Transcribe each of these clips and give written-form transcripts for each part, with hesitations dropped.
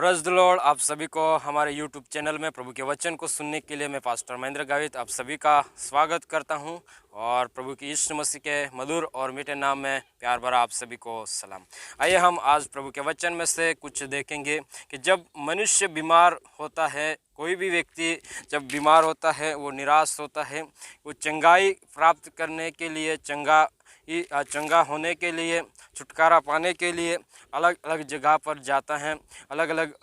Praise the Lord. आप सभी को हमारे यूट्यूब चैनल में प्रभु के वचन को सुनने के लिए मैं पास्टर महेंद्र गावित आप सभी का स्वागत करता हूं और प्रभु की यीशु मसीह के मधुर और मीठे नाम में प्यार भरा आप सभी को सलाम। आइए हम आज प्रभु के वचन में से कुछ देखेंगे कि जब मनुष्य बीमार होता है, कोई भी व्यक्ति जब बीमार होता है, वो निराश होता है, वो चंगाई प्राप्त करने के लिए चंगा होने के लिए, छुटकारा पाने के लिए अलग अलग जगह पर जाता है। अलग अलग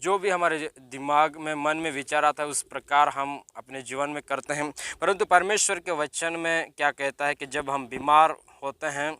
जो भी हमारे दिमाग में, मन में विचार आता है, उस प्रकार हम अपने जीवन में करते हैं। परंतु परमेश्वर के वचन में क्या कहता है कि जब हम बीमार होते हैं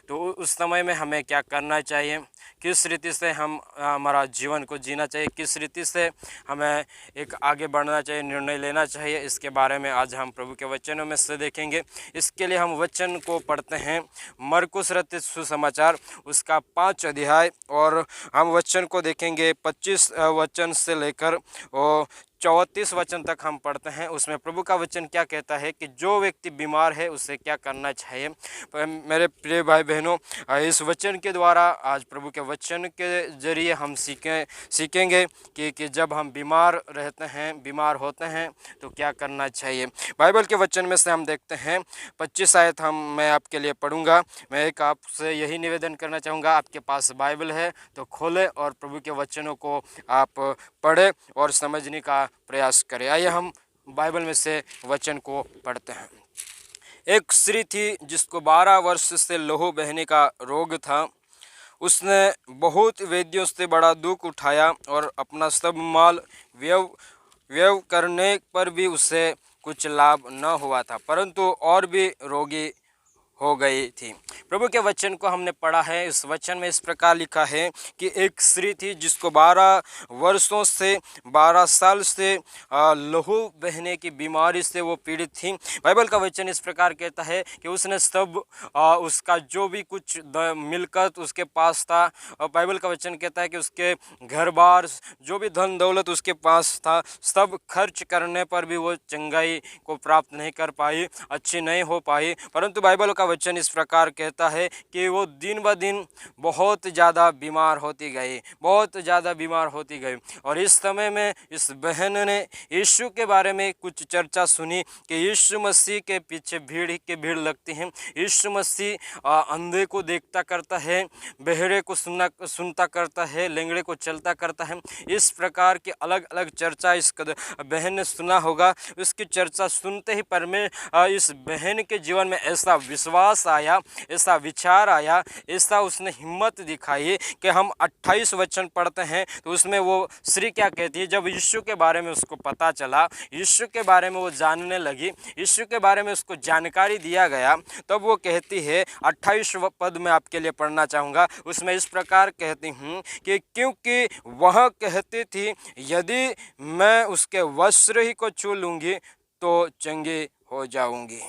तो उस समय में हमें क्या करना चाहिए, किस रीति से हम हमारा जीवन को जीना चाहिए, किस रीति से हमें एक आगे बढ़ना चाहिए, निर्णय लेना चाहिए, इसके बारे में आज हम प्रभु के वचनों में से देखेंगे। इसके लिए हम वचन को पढ़ते हैं मरकुस रचित सुसमाचार उसका 5 अध्याय और हम वचन को देखेंगे 25 वचन से लेकर और 34 वचन तक हम पढ़ते हैं। उसमें प्रभु का वचन क्या कहता है कि जो व्यक्ति बीमार है उसे क्या करना चाहिए। मेरे प्रिय भाई बहनों, इस वचन के द्वारा आज प्रभु के वचन के जरिए हम सीखेंगे कि जब हम बीमार रहते हैं, बीमार होते हैं तो क्या करना चाहिए। बाइबल के वचन में से हम देखते हैं 25 आयत मैं आपके लिए पढ़ूंगा। मैं एक आपसे यही निवेदन करना चाहूँगा, आपके पास बाइबल है तो खोलें और प्रभु के वचनों को आप पढ़ें और समझने का प्रयास करें। आइए हम बाइबल में से वचन को पढ़ते हैं। एक स्त्री थी जिसको 12 वर्ष से लहू बहने का रोग था। उसने बहुत वैद्यों से बड़ा दुख उठाया और अपना सब माल व्यय करने पर भी उसे कुछ लाभ न हुआ था, परंतु और भी रोगी हो गई थी। प्रभु के वचन को हमने पढ़ा है। इस वचन में इस प्रकार लिखा है कि एक स्त्री थी जिसको 12 साल से लहू बहने की बीमारी से वो पीड़ित थी। बाइबल का वचन इस प्रकार कहता है कि उसने सब उसका जो भी कुछ मिलकत उसके पास था, और बाइबल का वचन कहता है कि उसके घर बार जो भी धन दौलत उसके पास था, सब खर्च करने पर भी वो चंगाई को प्राप्त नहीं कर पाई, अच्छी नहीं हो पाई। परंतु बाइबल का वचन इस प्रकार कहता है कि वो दिन ब दिन बहुत ज़्यादा बीमार होती गई, बहुत ज़्यादा बीमार होती गई। और इस समय में इस बहन ने यीशु के बारे में कुछ चर्चा सुनी कि यीशु मसीह के पीछे भीड़ लगती है। यीशु मसीह अंधे को देखता करता है, बहरे को सुनता करता है, लंगड़े को चलता करता है। इस प्रकार की अलग अलग चर्चा इस बहन ने सुना होगा। उसकी चर्चा सुनते ही इस बहन के जीवन में ऐसा विश्वास आया, ऐसा विचार आया, ऐसा उसने हिम्मत दिखाई कि हम 28 वचन पढ़ते हैं तो उसमें वो स्त्री क्या कहती है। जब यीशु के बारे में उसको पता चला, यीशु के बारे में वो जानने लगी, यीशु के बारे में उसको जानकारी दिया गया, तब वो कहती है 28 पद में आपके लिए पढ़ना चाहूँगा। उसमें इस प्रकार कहती हूँ कि क्योंकि वह कहती थी यदि मैं उसके वस्त्र ही को छू लूँगी तो चंगी हो जाऊँगी।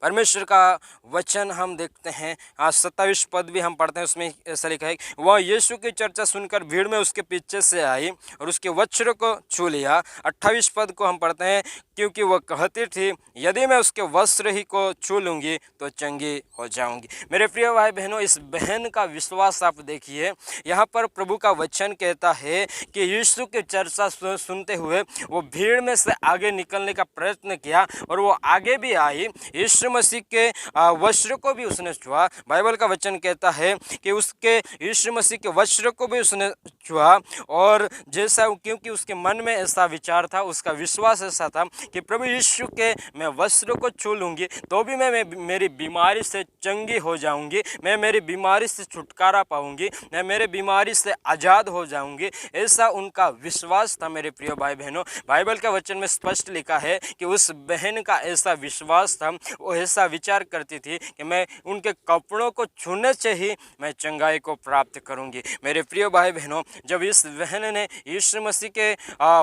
परमेश्वर का वचन हम देखते हैं। 27 पद भी हम पढ़ते हैं, उसमें ऐसा लिखा है वह यीशु की चर्चा सुनकर भीड़ में उसके पीछे से आई और उसके वस्त्र को छू लिया। 28 पद को हम पढ़ते हैं क्योंकि वह कहती थी यदि मैं उसके वस्त्र ही को छू लूँगी तो चंगी हो जाऊँगी। मेरे प्रिय भाई बहनों, इस बहन का विश्वास आप देखिए। यहाँ पर प्रभु का वचन कहता है कि यीशु की चर्चा सुनते हुए वो भीड़ में से आगे निकलने का प्रयत्न किया और वो आगे भी आई। यीशु मसीह के वस्त्र को भी उसने छुआ। बाइबल का वचन कहता है कि उसके यीशु मसीह के वस्त्र को भी उसने छुआ और जैसा क्योंकि उसके मन में ऐसा विचार था, उसका विश्वास ऐसा था कि प्रभु यीशु के मैं वस्त्र को छू लूँगी तो भी मैं मेरी बीमारी से चंगी हो जाऊँगी, मैं मेरी बीमारी से छुटकारा पाऊँगी, मैं मेरे बीमारी से आज़ाद हो जाऊँगी। ऐसा उनका विश्वास था। मेरे प्रिय भाई बहनों, बाइबल का वचन में स्पष्ट लिखा है कि उस बहन का ऐसा विश्वास था, वो ऐसा विचार करती थी कि मैं उनके कपड़ों को छूने से ही मैं चंगाई को प्राप्त करूंगी। मेरे प्रिय भाई बहनों, जब इस बहन ने यीशु मसीह के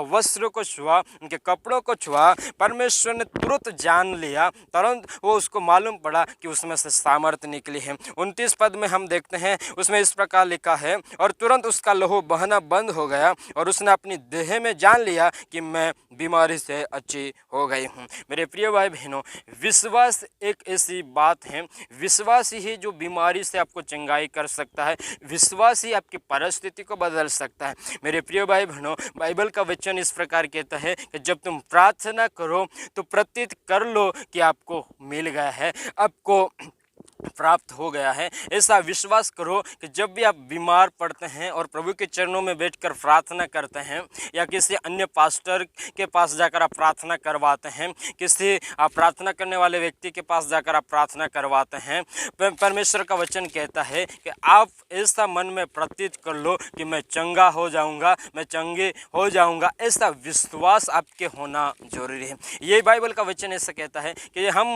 वस्त्र को छुआ, उनके कपड़ों को छुआ, परमेश्वर ने तुरंत जान लिया, तुरंत वो उसको मालूम पड़ा कि उसमें से सामर्थ निकली है। 29 पद में हम देखते हैं, उसमें इस प्रकार लिखा है और तुरंत उसका लहू बहना बंद हो गया और उसने अपनी देह में जान लिया कि मैं बीमारी से अच्छी हो गई हूँ। मेरे प्रिय भाई बहनों, विश्वास एक ऐसी बात है, विश्वास ही जो बीमारी से आपको चंगाई कर सकता है, विश्वास ही आपकी परिस्थिति को बदल सकता है। मेरे प्रिय भाई बहनों, बाइबल का वचन इस प्रकार कहता है कि जब तुम प्रार्थना करो तो प्रतीत कर लो कि आपको मिल गया है, आपको प्राप्त हो गया है। ऐसा विश्वास करो कि जब भी आप बीमार पड़ते हैं और प्रभु के चरणों में बैठकर प्रार्थना करते हैं, या किसी अन्य पास्टर के पास जाकर आप प्रार्थना करवाते हैं, किसी आप प्रार्थना करने वाले व्यक्ति के पास जाकर आप प्रार्थना करवाते हैं, परमेश्वर का वचन कहता है कि आप ऐसा मन में प्रतीत कर लो कि मैं चंगा हो जाऊंगा, मैं चंगे हो जाऊंगा। ऐसा विश्वास आपके होना जरूरी है। ये बाइबल का वचन ऐसा कहता है कि हम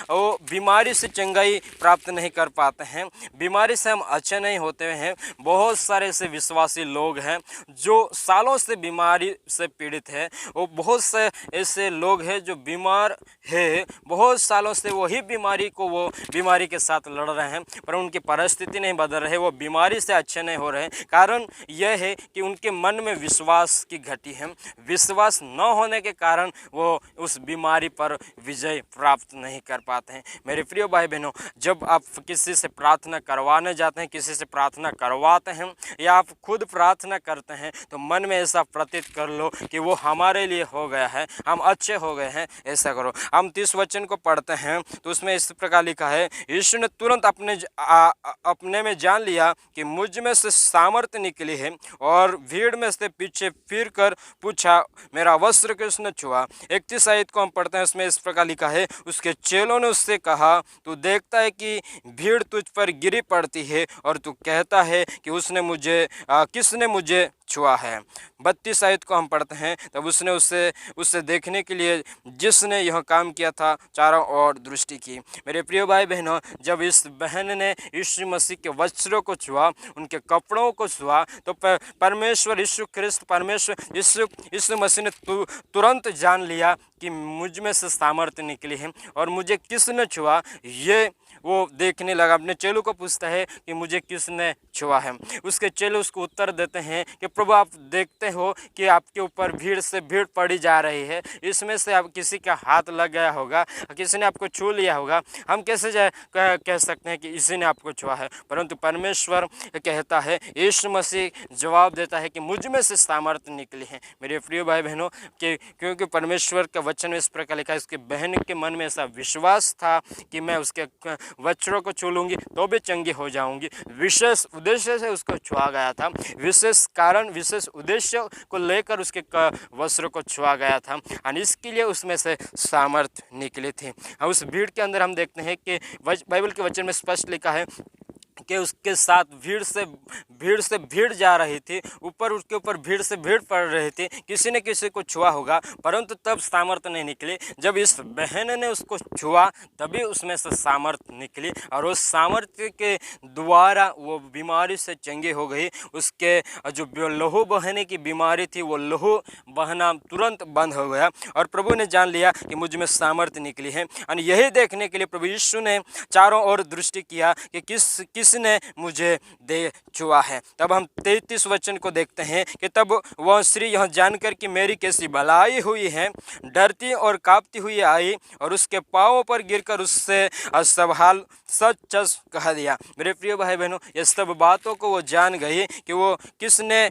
वो बीमारी से चंगाई प्राप्त नहीं कर पाते हैं, बीमारी से हम अच्छे नहीं होते हैं। बहुत सारे ऐसे विश्वासी लोग हैं जो सालों से बीमारी से पीड़ित है। वो बहुत से ऐसे लोग हैं जो बीमार है, बहुत सालों से वही बीमारी के साथ लड़ रहे हैं, पर उनकी परिस्थिति नहीं बदल रही, वो बीमारी से अच्छे नहीं हो रहे। कारण यह है कि उनके मन में विश्वास की घटी है। विश्वास न होने के कारण वो उस बीमारी पर विजय प्राप्त नहीं कर पाते हैं। मेरे प्रिय भाई बहनों, जब आप किसी से प्रार्थना करवाने जाते हैं, किसी से प्रार्थना करवाते हैं, या आप खुद प्रार्थना करते हैं, तो मन में ऐसा प्रतीत कर लो कि वो हमारे लिए हो गया है, हम अच्छे हो गए हैं। ऐसा करो। हम 30 वचन को पढ़ते हैं तो उसमें इस प्रकार लिखा है, यीशु ने तुरंत अपने में जान लिया कि मुझ में से सामर्थ्य निकली है, और भीड़ में से पीछे फिर कर पूछा, मेरा वस्त्र किसने छुआ। 31 आयत को हम पढ़ते हैं, उसमें इस प्रकार लिखा है, उसके चेलों ने उससे कहा, तू देखता है कि भीड़ तुझ पर गिरी पड़ती है और तू कहता है कि किसने मुझे छुआ है। 32 आयत को हम पढ़ते हैं, तब उसने उससे देखने के लिए जिसने यह काम किया था चारों ओर दृष्टि की। मेरे प्रिय भाई बहनों, जब इस बहन ने यीशु मसीह के वस्त्रों को छुआ, उनके कपड़ों को छुआ, तो परमेश्वर यीशु ख्रिस्त परमेश्वर यीशु मसीह ने तुरंत जान लिया कि मुझ में से सामर्थ्य निकली है, और मुझे किसने छुआ ये वो देखने लगा। अपने चेलों को पूछता है कि मुझे किसने छुआ है। उसके चेले उसको उत्तर देते हैं कि प्रभु, आप देखते हो कि आपके ऊपर भीड़ से भीड़ पड़ी जा रही है, इसमें से आप किसी का हाथ लग गया होगा, किसी ने आपको छू लिया होगा, हम कैसे कह सकते हैं कि इसी ने आपको छुआ है। परंतु परमेश्वर कहता है, यीशु मसीह जवाब देता है कि मुझ में से सामर्थ्य निकली है। मेरे प्रिय भाई बहनों, क्योंकि परमेश्वर का वचन में इस प्रकार लिखा है, उसके बहन के मन में ऐसा विश्वास था कि मैं उसके वस्त्रों को छू लूंगी तो भी चंगी हो जाऊंगी। विशेष उद्देश्य से उसको छुआ गया था, विशेष कारण विशेष उद्देश्य को लेकर उसके वस्त्रों को छुआ गया था, और इसके लिए उसमें से सामर्थ्य निकली थी। उस भीड़ के अंदर हम देखते हैं कि बाइबल के वचन में स्पष्ट लिखा है कि उसके साथ भीड़ से भीड़ जा रही थी, उसके ऊपर भीड़ से भीड़ पड़ रही थी, किसी ने किसी को छुआ होगा, परंतु तब सामर्थ्य नहीं निकली। जब इस बहन ने उसको छुआ तभी उसमें से सामर्थ्य निकली, और उस सामर्थ्य के द्वारा वो बीमारी से चंगी हो गई। उसके जो लहू बहने की बीमारी थी, वो लहू बहना तुरंत बंद हो गया, और प्रभु ने जान लिया कि मुझ में सामर्थ्य निकली है। और यही देखने के लिए प्रभु यीशु ने चारों ओर दृष्टि किया कि किसने मुझे दे छुआ है। तब हम 33 वचन को देखते हैं कि तब वह स्त्री यह जानकर कि मेरी कैसी भलाई हुई है, डरती और कांपती हुई आई, और उसके पांवों पर गिरकर उससे सब हाल सच कह दिया। मेरे प्रिय भाई बहनों, ये सब बातों को वो जान गई कि वो किसने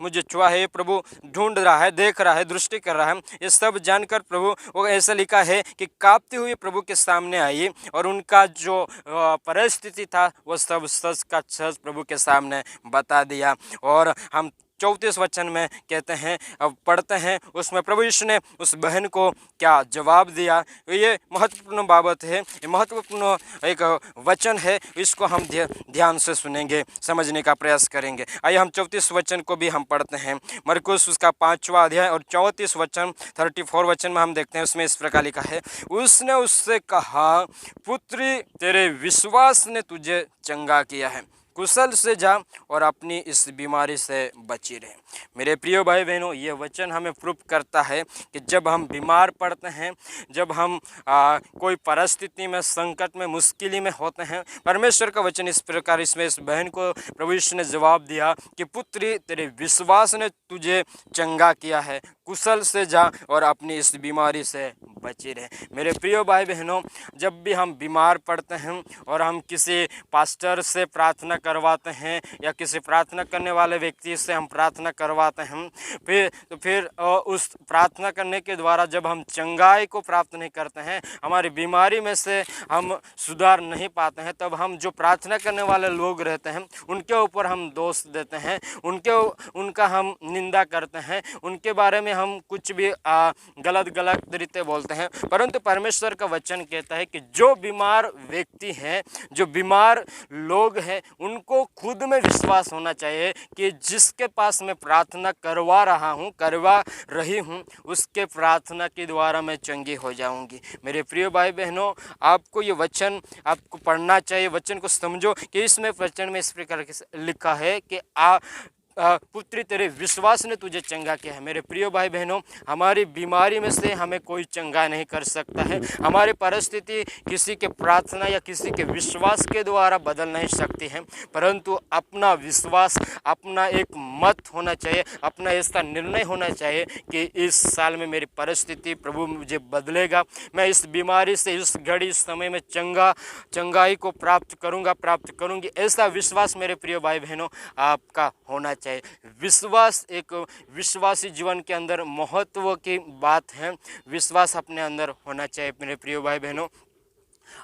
मुझे छुआ है। प्रभु ढूंढ रहा है, देख रहा है, दृष्टि कर रहा है। ये सब जानकर प्रभु, वो ऐसा लिखा है कि कांपती हुई प्रभु के सामने आई, और उनका जो परिस्थिति था वो सब सच का सच प्रभु के सामने बता दिया। और हम 34 वचन में कहते हैं, अब पढ़ते हैं, उसमें प्रभु यीशु ने उस बहन को क्या जवाब दिया। ये महत्वपूर्ण बाबत है, ये महत्वपूर्ण एक वचन है, इसको हम ध्यान से सुनेंगे, समझने का प्रयास करेंगे। आइए हम 34 वचन को भी हम पढ़ते हैं। मरकुस उसका 5वां अध्याय और 34 वचन 34 वचन में हम देखते हैं, उसमें इस प्रकार लिखा है, उसने उससे कहा, पुत्री, तेरे विश्वास ने तुझे चंगा किया है, कुशल से जा और अपनी इस बीमारी से बची रहे। मेरे प्रिय भाई बहनों, ये वचन हमें प्रूफ करता है कि जब हम बीमार पड़ते हैं, जब हम कोई परिस्थिति में, संकट में, मुश्किल में होते हैं, परमेश्वर का वचन इस प्रकार, इसमें इस बहन को प्रभु यीशु ने जवाब दिया कि पुत्री, तेरे विश्वास ने तुझे चंगा किया है, कुशल से जा और अपनी इस बीमारी से बचे रहें। मेरे प्रिय भाई बहनों, जब भी हम बीमार पड़ते हैं और हम किसी पास्टर से प्रार्थना करवाते हैं या किसी प्रार्थना करने वाले व्यक्ति से हम प्रार्थना करवाते हैं, फिर उस प्रार्थना करने के द्वारा जब हम चंगाई को प्राप्त नहीं करते हैं, हमारी बीमारी में से हम सुधार नहीं पाते हैं, तब हम जो प्रार्थना करने वाले लोग रहते हैं उनके ऊपर हम दोष देते हैं, उनका हम निंदा करते हैं, उनके बारे में हम कुछ भी गलत तरीके बोलते हैं। परंतु परमेश्वर का वचन कहता है कि जो बीमार व्यक्ति हैं, जो बीमार लोग हैं, उनको खुद में विश्वास होना चाहिए कि जिसके पास मैं प्रार्थना करवा रही हूँ उसके प्रार्थना के द्वारा मैं चंगी हो जाऊंगी। मेरे प्रिय भाई बहनों, आपको ये वचन आपको पढ़ना चाहिए। वचन को समझो कि इसमें वचन में इस प्रकार लिखा है कि पुत्री तेरे विश्वास ने तुझे चंगा किया है। मेरे प्रिय भाई बहनों, हमारी बीमारी में से हमें कोई चंगा नहीं कर सकता है। हमारी परिस्थिति किसी के प्रार्थना या किसी के विश्वास के द्वारा बदल नहीं सकती है, परंतु अपना विश्वास, अपना एक मत होना चाहिए, अपना ऐसा निर्णय होना चाहिए कि इस साल में मेरी परिस्थिति प्रभु मुझे बदलेगा, मैं इस बीमारी से इस घड़ी इस समय में चंगाई को प्राप्त करूंगी। ऐसा विश्वास मेरे प्रिय भाई बहनों आपका होना चाहिए। विश्वास एक विश्वासी जीवन के अंदर महत्व की बात है। विश्वास अपने अंदर होना चाहिए। मेरे प्रिय भाई बहनों,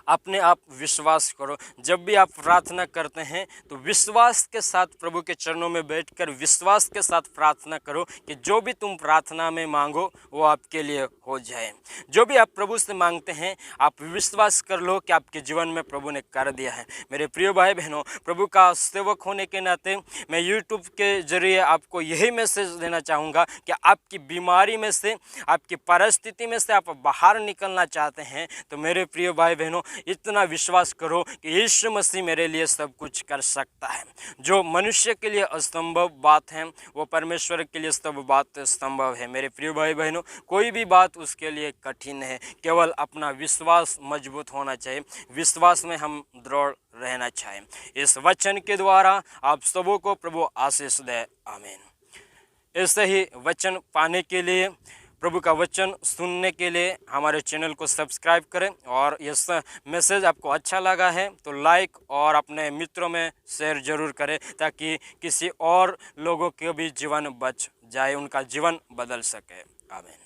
अपने आप विश्वास करो। जब भी आप प्रार्थना करते हैं तो विश्वास के साथ प्रभु के चरणों में बैठकर विश्वास के साथ प्रार्थना करो कि जो भी तुम प्रार्थना में मांगो वो आपके लिए हो जाए। जो भी आप प्रभु से मांगते हैं आप विश्वास कर लो कि आपके जीवन में प्रभु ने कर दिया है। मेरे प्रिय भाई बहनों, प्रभु का सेवक होने के नाते मैं यूट्यूब के जरिए आपको यही मैसेज देना चाहूँगा कि आपकी बीमारी में से, आपकी परिस्थिति में से आप बाहर निकलना चाहते हैं तो मेरे प्रिय भाई बहनों, इतना विश्वास करो कि यीशु मसीह मेरे लिए सब कुछ कर सकता है। जो मनुष्य के लिए असंभव बात है वो परमेश्वर के लिए सब बात संभव है। मेरे प्रिय भाई बहनों, कोई भी बात उसके लिए कठिन है, केवल अपना विश्वास मजबूत होना चाहिए, विश्वास में हम दृढ़ रहना चाहिए। इस वचन के द्वारा आप सबों को प्रभु आशीष दे, आमीन। ऐसे ही वचन पाने के लिए, प्रभु का वचन सुनने के लिए हमारे चैनल को सब्सक्राइब करें, और इस मैसेज आपको अच्छा लगा है तो लाइक और अपने मित्रों में शेयर जरूर करें, ताकि किसी और लोगों के भी जीवन बच जाए, उनका जीवन बदल सके। आमीन।